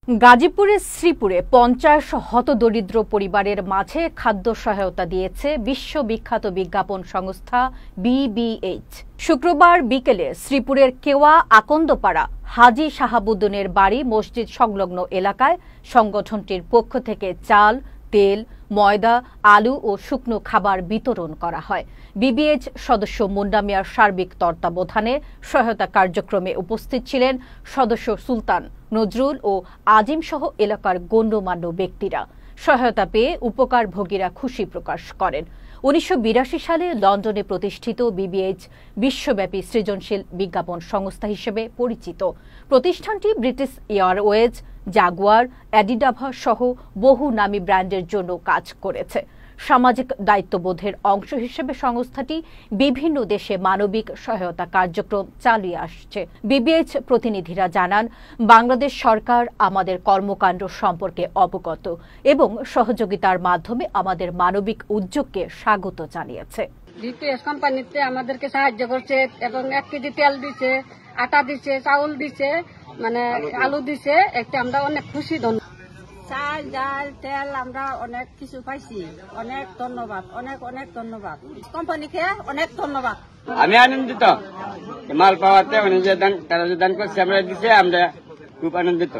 গাজীপুরের শ্রীপুরে ৫০ হতদরিদ্র পরিবারের মাঝে খাদ্য সহায়তা দিয়েছে বিশ্ববিখ্যাত বিজ্ঞাপন সংস্থা বিবিএইচ। শুক্রবার বিকেলে শ্রীপুরের কেওয়া আকন্দপাড়া হাজী শাহাবুদ্দিনের বাড়ি মসজিদ সংলগ্ন এলাকায় সংগঠনটির পক্ষ থেকে চাল, তেল, ময়দা, আলু ও শুকনো খাবার বিতরণ করা হয়। বিবিএইচ সদস্য মুন্না মিয়ার সার্বিক তত্ত্বাবধানে সহায়তা কার্যক্রমে উপস্থিত ছিলেন সদস্য সুলতান, নজরুল ও আজিম সহ এলাকার গণ্যমান্য ব্যক্তিরা। সহায়তা পেয়ে উপকারভোগীরা খুশি প্রকাশ করেন। ১৯৮২ সালে লন্ডনে প্রতিষ্ঠিত বিবিএইচ বিশ্বব্যাপী সৃজনশীল বিজ্ঞাপন সংস্থা হিসেবে পরিচিত। প্রতিষ্ঠানটি ব্রিটিশ এয়ারওয়েজ, জাগুয়ার, অ্যাডিডাভা সহ বহু নামী ব্র্যান্ডের জন্য কাজ করেছে। সামাজিক দায়িত্ববোধের অংশ হিসেবে সংস্থাটি বিভিন্ন দেশে মানবিক সহায়তা কার্যক্রম চালিয়ে আসছে। বিবিএইচ প্রতিনিধিরা জানান, বাংলাদেশ সরকার আমাদের কর্মকাণ্ড সম্পর্কে অবগত এবং সহযোগিতার মাধ্যমে আমাদের মানবিক উদ্যোগকে স্বাগত জানিয়েছে। ডিপিএস কোম্পানিতে আমাদেরকে সাহায্য করছে এবং ১ কেজি তেল দিচ্ছে, আটা দিচ্ছে, চাউল দিচ্ছে, মানে আলু দিচ্ছে। একটা আমরা অনেক খুশি। চাল, ডাল, তেল আমরা অনেক কিছু পাইছি। অনেক ধন্যবাদ, অনেক অনেক ধন্যবাদ কোম্পানিকে, অনেক ধন্যবাদ। আমি আনন্দিত মাল পাওয়াতে, তারা যে দান করছে আমরা দিচ্ছে, আমরা খুব আনন্দিত।